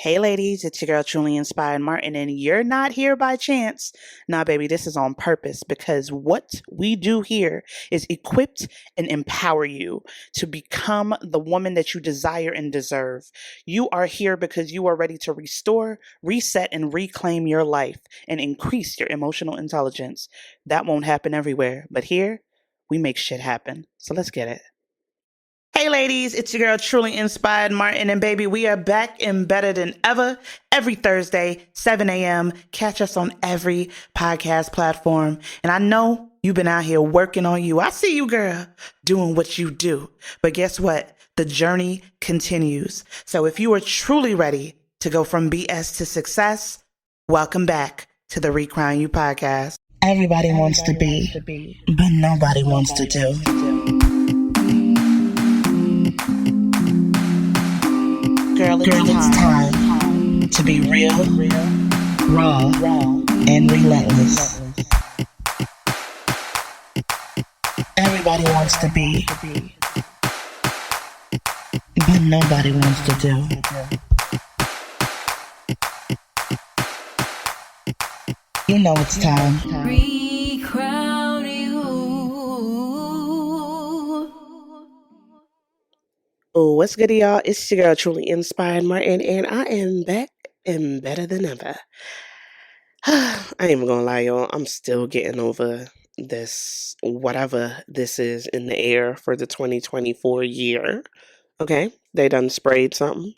Hey ladies, it's your girl Truly Inspired Martin, and you're not here by chance. Nah, baby, this is on purpose because what we do here is equip and empower you to become the woman that you desire and deserve. You are here because you are ready to restore, reset, and reclaim your life and increase your emotional intelligence. That won't happen everywhere, but here we make shit happen. So let's get it. Hey ladies, it's your girl Truly Inspired Martin, and baby, we are back and better than ever every Thursday, 7 a.m. Catch us on every podcast platform. And I know you've been out here working on you. I see you, girl, doing what you do. But guess what? The journey continues. So if you are truly ready to go from BS to success, welcome back to the Recrown You podcast. Everybody wants to be, but nobody wants to do. Girl, it's time to be real, raw, and relentless. Everybody wants to be, but nobody wants to do. You know it's time. Recrown you. Oh, what's good, y'all? It's your girl, Truly Inspired Martin, and I am back and better than ever. I ain't even gonna lie, y'all. I'm still getting over this, whatever this is in the air for the 2024 year. Okay? They done sprayed something.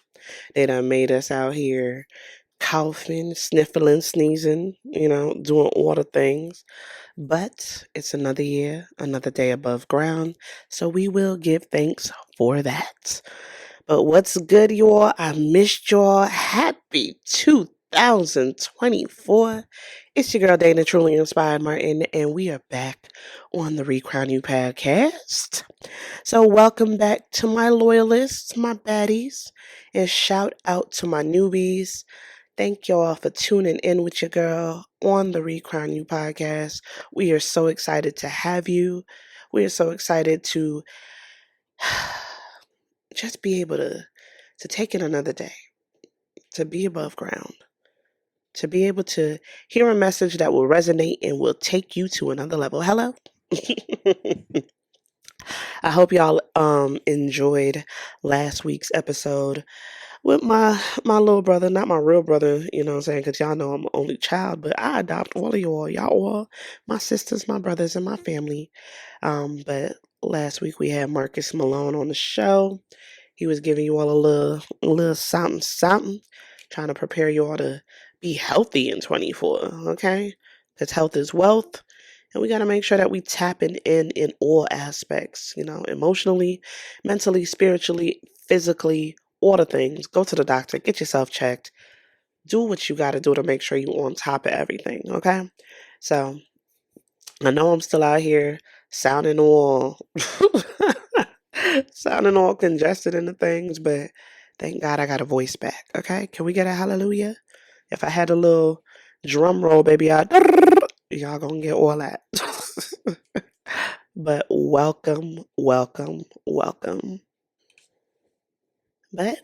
They done made us out here coughing, sniffling, sneezing, doing all the things. But it's another year, another day above ground, so we will give thanks for that. But what's good, y'all? I missed y'all. Happy 2024. It's your girl, Dana, Truly Inspired Martin, and we are back on the Recrown You podcast. So welcome back to my loyalists, my baddies, and shout out to my newbies. Thank y'all for tuning in with your girl on the Recrown You podcast. We are so excited to have you. We are so excited to just be able to take in another day, to be above ground, to be able to hear a message that will resonate and will take you to another level. Hello? I hope y'all enjoyed last week's episode with my little brother, not my real brother, you know what I'm saying, because y'all know I'm an only child, but I adopt all of y'all all, my sisters, my brothers, and my family. But last week we had Marcus Malone on the show. He was giving you all a little something, trying to prepare you all to be healthy in 24, okay? Because health is wealth, and we got to make sure that we tapping in all aspects, emotionally, mentally, spiritually, physically, all the things. Go to the doctor, get yourself checked, do what you got to do to make sure you're on top of everything, okay? So, I know I'm still out here sounding all sounding all congested in the things, but thank God I got a voice back, okay? Can we get a hallelujah? If I had a little drum roll, baby, y'all gonna get all that. But welcome. But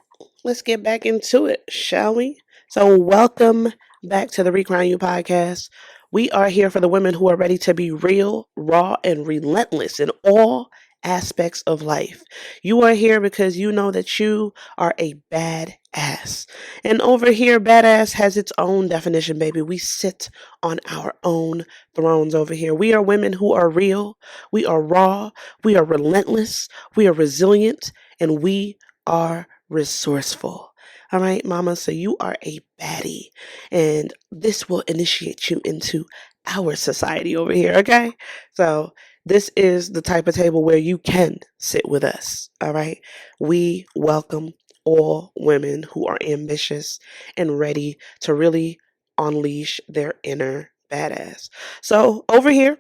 let's get back into it, shall we? So welcome back to the Recrown You podcast. We are here for the women who are ready to be real, raw, and relentless in all aspects of life. You are here because you know that you are a badass. And over here, badass has its own definition, baby. We sit on our own thrones over here. We are women who are real, we are raw, we are relentless, we are resilient, and we are resourceful. All right, mama. So you are a baddie, and this will initiate you into our society over here. Okay. So this is the type of table where you can sit with us. All right. We welcome all women who are ambitious and ready to really unleash their inner badass. So over here,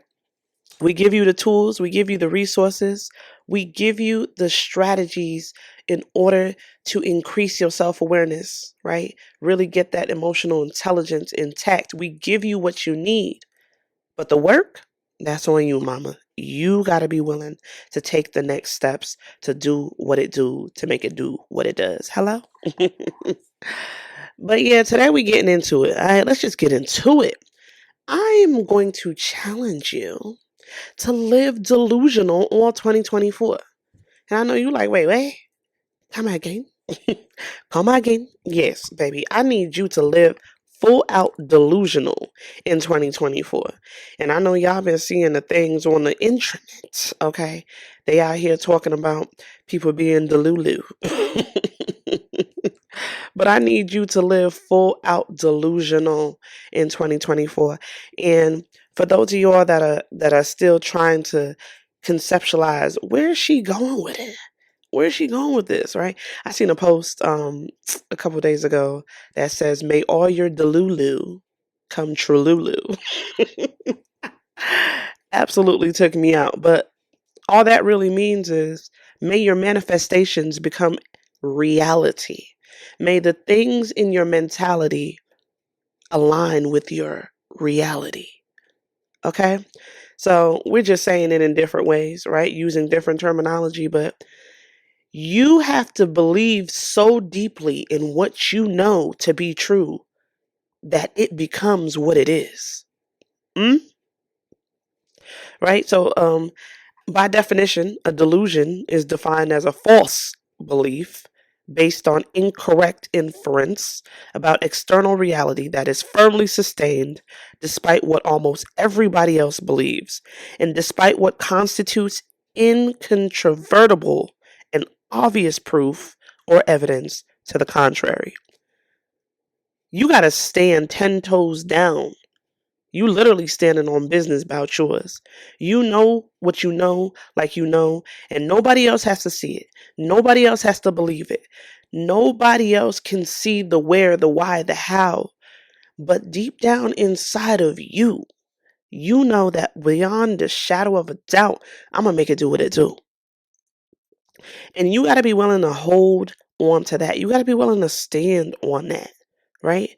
we give you the tools, we give you the resources, we give you the strategies in order to increase your self-awareness, right? Really get that emotional intelligence intact. We give you what you need. But the work, that's on you, mama. You got to be willing to take the next steps to do what it do, to make it do what it does. Hello? But yeah, today we getting into it. All right, let's just get into it. I am going to challenge you to live delusional all 2024. And I know you like, wait, come again. Come again. Yes, baby. I need you to live full out delusional in 2024. And I know y'all been seeing the things on the internet, okay? They out here talking about people being delulu. But I need you to live full out delusional in 2024. And for those of y'all that are still trying to conceptualize, where is she going with it? Where is she going with this, right? I seen a post a couple days ago that says, "May all your delulu come trululu." Absolutely took me out. But all that really means is, may your manifestations become reality. May the things in your mentality align with your reality. Okay? So we're just saying it in different ways, right? Using different terminology, but you have to believe so deeply in what you know to be true that it becomes what it is. Mm? Right? So, by definition, a delusion is defined as a false belief based on incorrect inference about external reality that is firmly sustained despite what almost everybody else believes and despite what constitutes incontrovertible and obvious proof or evidence to the contrary. You got to stand 10 toes down. You literally standing on business about yours. You know what you know, like you know, and nobody else has to see it. Nobody else has to believe it. Nobody else can see the where, the why, the how. But deep down inside of you, you know that beyond the shadow of a doubt, I'm going to make it do what it do. And you got to be willing to hold on to that. You got to be willing to stand on that, right?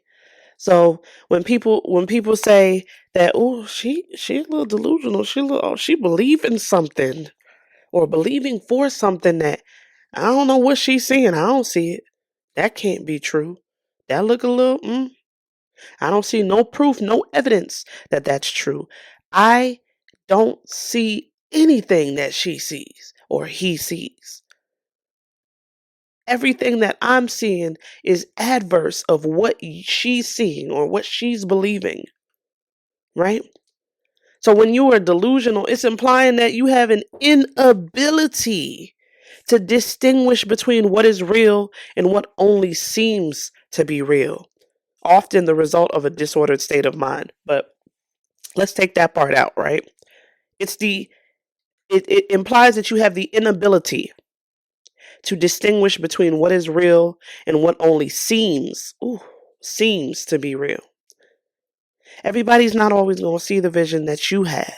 So when people say that, oh, she a little delusional, she believe in something or believing for something that I don't know what she's seeing. I don't see it. That can't be true. That look a little. I don't see no proof, no evidence that that's true. I don't see anything that she sees or he sees. Everything that I'm seeing is adverse of what she's seeing or what she's believing, right? So when you are delusional, it's implying that you have an inability to distinguish between what is real and what only seems to be real, often the result of a disordered state of mind. But let's take that part out, right? It implies that you have the inability to distinguish between what is real and what only seems to be real. Everybody's not always going to see the vision that you have.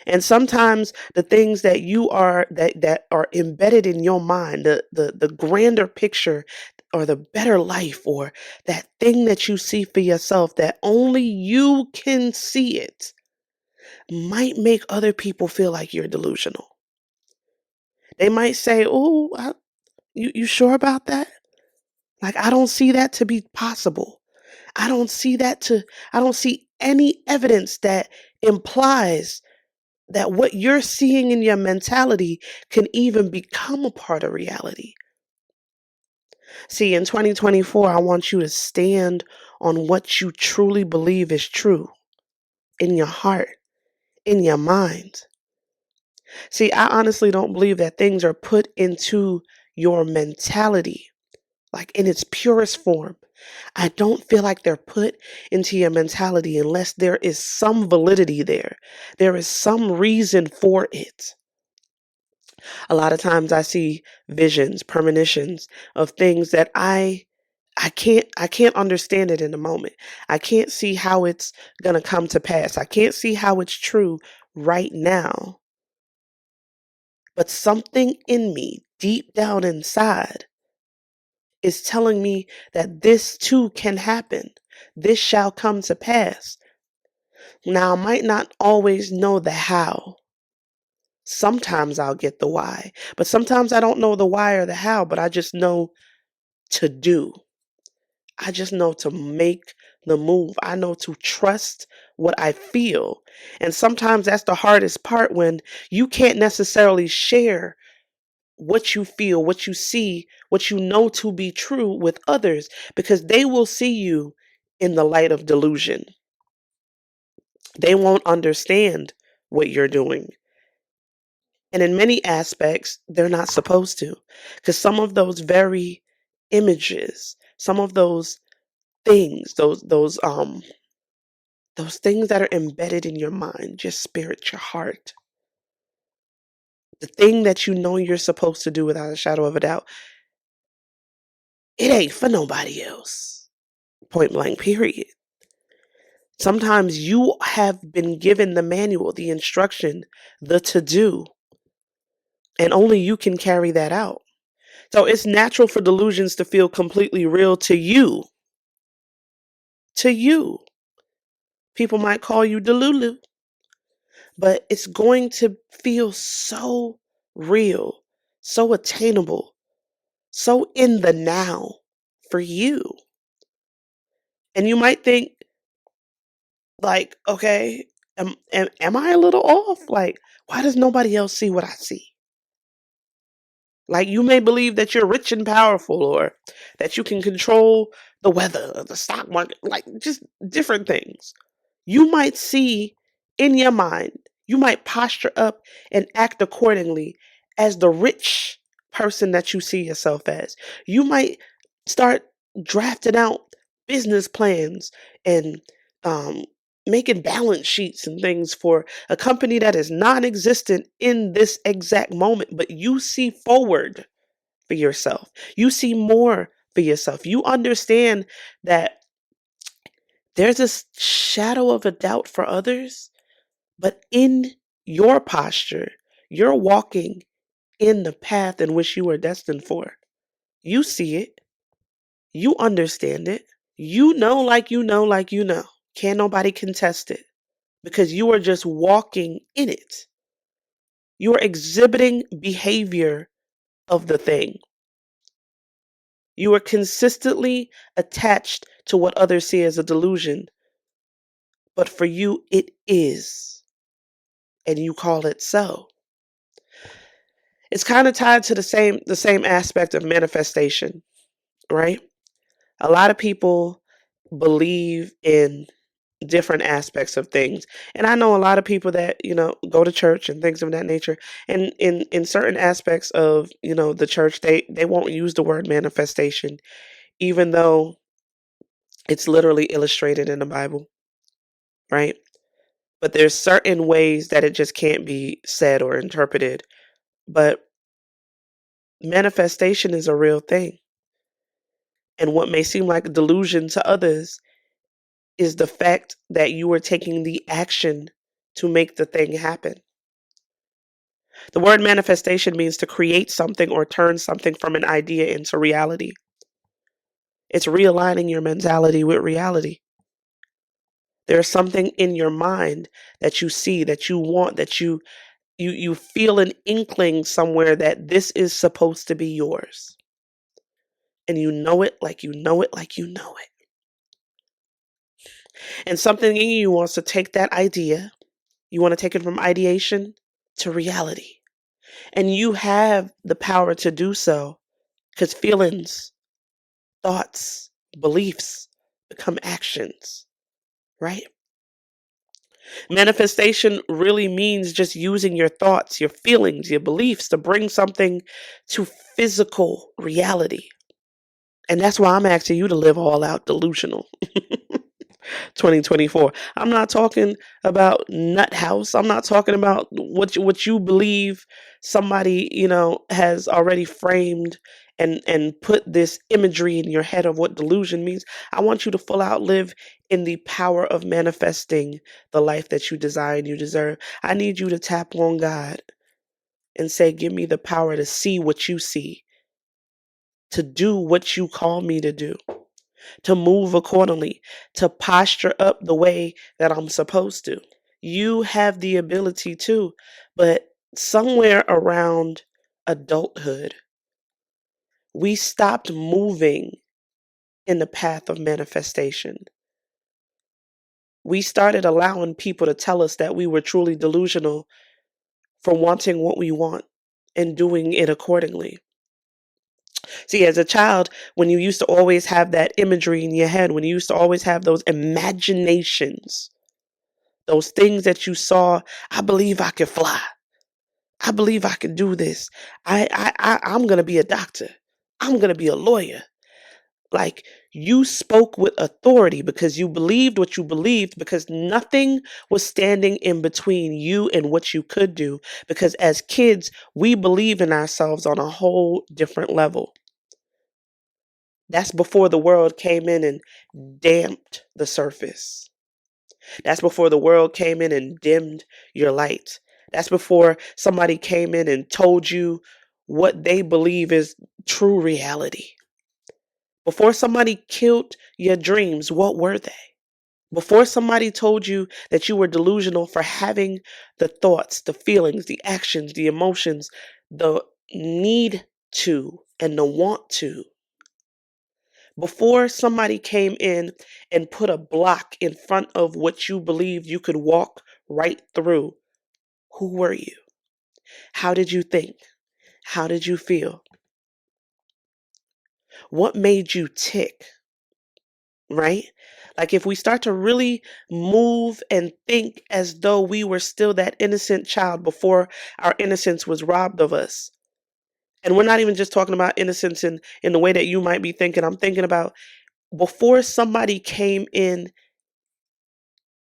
And sometimes the things that you are that are embedded in your mind, the grander picture or the better life or that thing that you see for yourself that only you can see it, might make other people feel like you're delusional. They might say, "Oh, you sure about that? Like, I don't see that to be possible. I don't see I don't see any evidence that implies that what you're seeing in your mentality can even become a part of reality." See, in 2024, I want you to stand on what you truly believe is true in your heart, in your mind. See, I honestly don't believe that things are put into your mentality, like in its purest form. I don't feel like they're put into your mentality unless there is some validity there. There is some reason for it. A lot of times I see visions, premonitions of things that I can't understand it in the moment. I can't see how it's going to come to pass. I can't see how it's true right now. But something in me, deep down inside, is telling me that this too can happen. This shall come to pass. Now, I might not always know the how. Sometimes I'll get the why, but sometimes I don't know the why or the how, but I just know to do. I just know to make the move. I know to trust what I feel. And sometimes that's the hardest part, when you can't necessarily share what you feel, what you see, what you know to be true with others, because they will see you in the light of delusion. They won't understand what you're doing. And in many aspects, they're not supposed to. Because some of those very images, some of those things, those things that are embedded in your mind, your spirit, your heart, the thing that you know you're supposed to do without a shadow of a doubt, it ain't for nobody else. Point blank, period. Sometimes you have been given the manual, the instruction, the to do, and only you can carry that out. So it's natural for delusions to feel completely real to you. To you. People might call you Delulu, but it's going to feel so real, so attainable, so in the now for you. And you might think, like, okay, am I a little off? Like, why does nobody else see what I see? Like, you may believe that you're rich and powerful, or that you can control the weather, or the stock market, like just different things. You might see in your mind, you might posture up and act accordingly as the rich person that you see yourself as. You might start drafting out business plans and um, making balance sheets and things for a company that is non existent in this exact moment, but you see forward for yourself. You see more for yourself. You understand that there's a shadow of a doubt for others, but in your posture, you're walking in the path in which you are destined for. You see it. You understand it. You know, like you know, like you know. Can't nobody contest it, because you are just walking in it. You are exhibiting behavior of the thing. You are consistently attached to what others see as a delusion, but for you it is, and you call it so. It's kind of tied to the same aspect of manifestation, right? A lot of people believe in different aspects of things. And I know a lot of people that, go to church and things of that nature. And in certain aspects of, the church, they won't use the word manifestation, even though it's literally illustrated in the Bible, right? But there's certain ways that it just can't be said or interpreted. But manifestation is a real thing. And what may seem like a delusion to others is the fact that you are taking the action to make the thing happen. The word manifestation means to create something or turn something from an idea into reality. It's realigning your mentality with reality. There's something in your mind that you see, that you want, that you feel an inkling somewhere that this is supposed to be yours. And you know it like you know it like you know it. And something in you wants to take that idea, you want to take it from ideation to reality. And you have the power to do so, because feelings, thoughts, beliefs become actions, right? Manifestation really means just using your thoughts, your feelings, your beliefs to bring something to physical reality. And that's why I'm asking you to live all out delusional. 2024. I'm not talking about nut house. I'm not talking about what you believe somebody, has already framed and put this imagery in your head of what delusion means. I want you to full out live in the power of manifesting the life that you desire and you deserve. I need you to tap on God and say, give me the power to see what you see, to do what you call me to do, to move accordingly, to posture up the way that I'm supposed to. You have the ability to, but somewhere around adulthood, we stopped moving in the path of manifestation. We started allowing people to tell us that we were truly delusional for wanting what we want and doing it accordingly. See, as a child, when you used to always have that imagery in your head, when you used to always have those imaginations, those things that you saw, I believe I could fly. I believe I could do this. I'm going to be a doctor. I'm going to be a lawyer. Like, you spoke with authority because you believed what you believed, because nothing was standing in between you and what you could do. Because as kids, we believe in ourselves on a whole different level. That's before the world came in and damped the surface. That's before the world came in and dimmed your light. That's before somebody came in and told you what they believe is true reality. Before somebody killed your dreams, what were they? Before somebody told you that you were delusional for having the thoughts, the feelings, the actions, the emotions, the need to and the want to. Before somebody came in and put a block in front of what you believed you could walk right through, who were you? How did you think? How did you feel? What made you tick? Right? Like, if we start to really move and think as though we were still that innocent child before our innocence was robbed of us. And we're not even just talking about innocence in the way that you might be thinking. I'm thinking about before somebody came in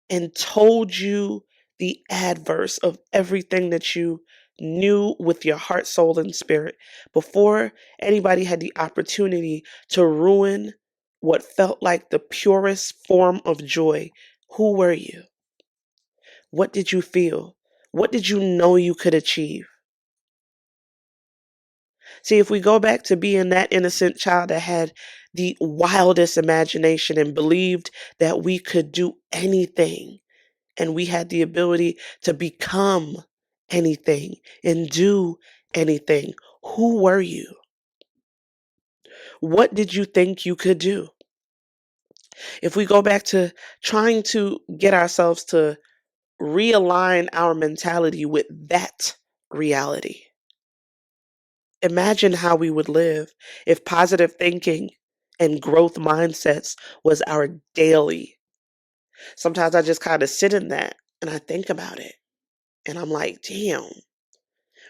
and told you the adverse of everything that you knew with your heart, soul, and spirit, before anybody had the opportunity to ruin what felt like the purest form of joy, who were you? What did you feel? What did you know you could achieve? See, if we go back to being that innocent child that had the wildest imagination and believed that we could do anything, and we had the ability to become anything and do anything, who were you? What did you think you could do? If we go back to trying to get ourselves to realign our mentality with that reality, imagine how we would live if positive thinking and growth mindsets was our daily. Sometimes I just kind of sit in that and I think about it and I'm like, damn.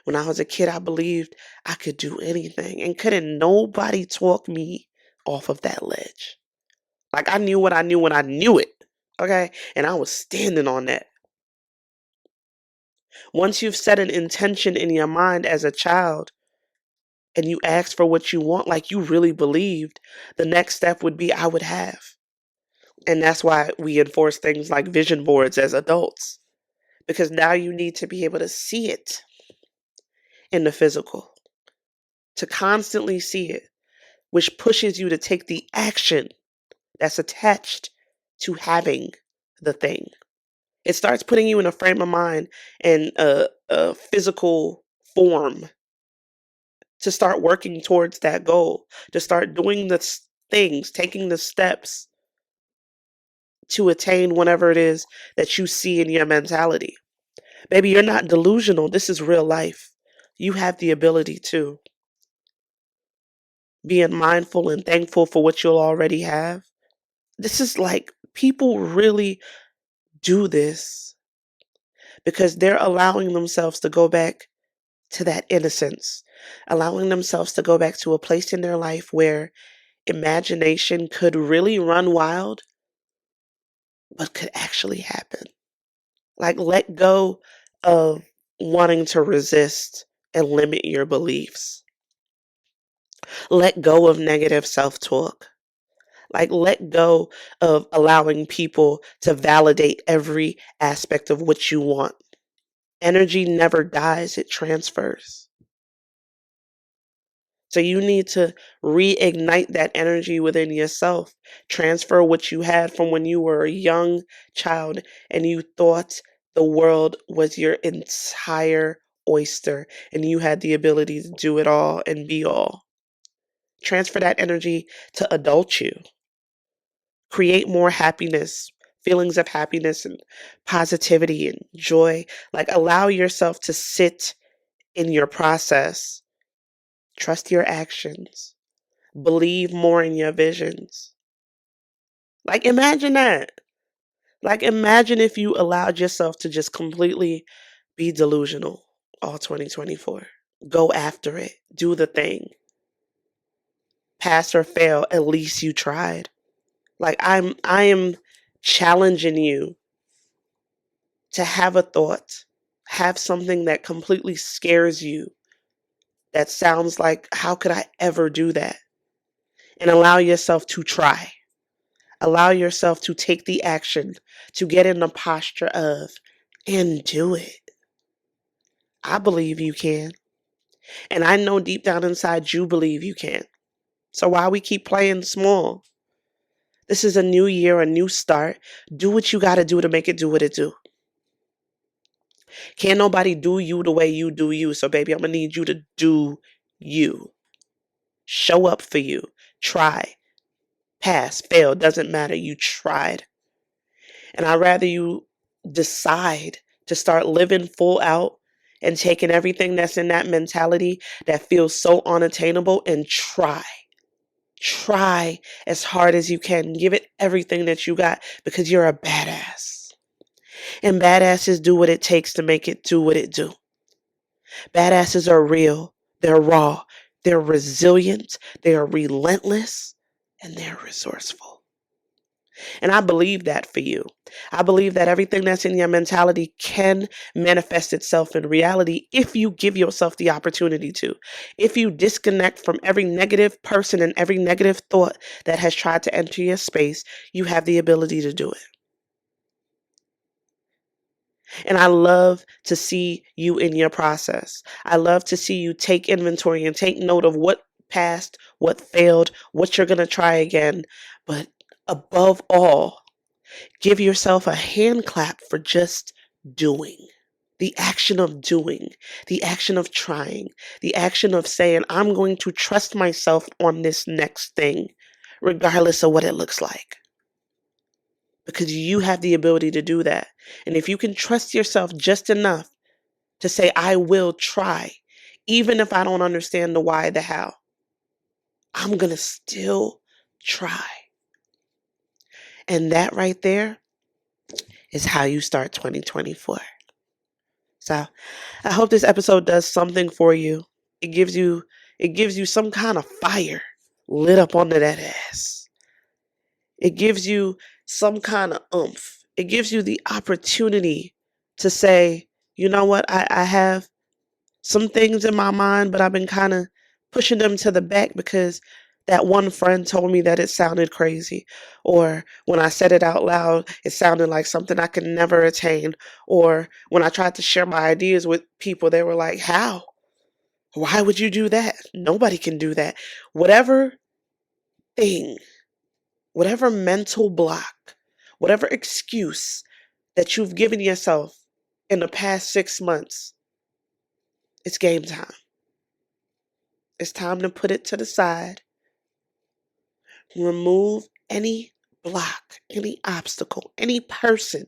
When I was a kid, I believed I could do anything, and couldn't nobody talk me off of that ledge. Like, I knew what I knew when I knew it, okay? And I was standing on that. Once you've set an intention in your mind as a child and you ask for what you want, like you really believed, the next step would be I would have. And that's why we enforce things like vision boards as adults, because now you need to be able to see it in the physical, to constantly see it, which pushes you to take the action that's attached to having the thing. It starts putting you in a frame of mind and a physical form to start working towards that goal, to start doing the things, taking the steps to attain whatever it is that you see in your mentality. Baby, you're not delusional. This is real life. You have the ability to. Being mindful and thankful for what you'll already have. This is like, people really do this because they're allowing themselves to go back to that innocence, allowing themselves to go back to a place in their life where imagination could really run wild, but could actually happen. Like, let go of wanting to resist and limit your beliefs. Let go of negative self-talk. Like, let go of allowing people to validate every aspect of what you want. Energy never dies, it transfers. So you need to reignite that energy within yourself. Transfer what you had from when you were a young child and you thought the world was your entire oyster and you had the ability to do it all and be all. Transfer that energy to adult you. create more happiness, feelings of happiness and positivity and joy. Like, allow yourself to sit in your process. Trust your actions. Believe more in your visions. Like, imagine that. Like, imagine if you allowed yourself to just completely be delusional all 2024. Go after it. Do the thing. Pass or fail, at least you tried. Like, I am challenging you to have a thought, have something that completely scares you, that sounds like, how could I ever do that? And allow yourself to try. Allow yourself to take the action, to get in the posture of, and do it. I believe you can. And I know deep down inside you believe you can. So why we keep playing small? This is a new year, a new start. Do what you got to do to make it do what it do. Can't nobody do you the way you do you. So baby, I'm going to need you to do you. Show up for you. Try. Pass, fail, doesn't matter. You tried. And I'd rather you decide to start living full out and taking everything that's in that mentality that feels so unattainable and try. Try as hard as you can. Give it everything that you got because you're a badass. And badasses do what it takes to make it do what it do. Badasses are real. They're raw. They're resilient. They are relentless. And they're resourceful. And I believe that for you. I believe that everything that's in your mentality can manifest itself in reality if you give yourself the opportunity to. If you disconnect from every negative person and every negative thought that has tried to enter your space, you have the ability to do it. And I love to see you in your process. I love to see you take inventory and take note of what passed, what failed, what you're going to try again. But above all, give yourself a hand clap for just doing. The action of doing, the action of trying, the action of saying, I'm going to trust myself on this next thing, regardless of what it looks like. Because you have the ability to do that. And if you can trust yourself just enough to say, I will try, even if I don't understand the why, the how, I'm going to still try. And that right there is how you start 2024. So I hope this episode does something for you. It gives you some kind of fire lit up under that ass. It gives you some kind of oomph. It gives you the opportunity to say, you know what, I have some things in my mind, but I've been kind of pushing them to the back because that one friend told me that it sounded crazy. Or when I said it out loud, it sounded like something I could never attain. Or when I tried to share my ideas with people, they were like, how? Why would you do that? Nobody can do that. Whatever thing, whatever mental block, whatever excuse that you've given yourself in the past 6 months, it's game time. It's time to put it to the side. Remove any block, any obstacle, any person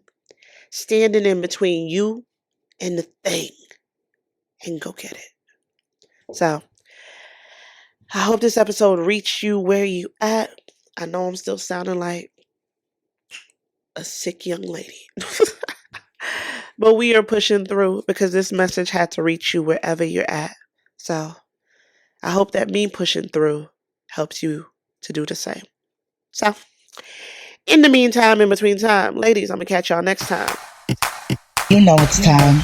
standing in between you and the thing, and go get it. So I hope this episode reached you where you at. I know I'm still sounding like a sick young lady. But we are pushing through because this message had to reach you wherever you're at. So I hope that me pushing through helps you to do the same. So in the meantime, in between time, ladies, I'm going to catch y'all next time. You know it's time.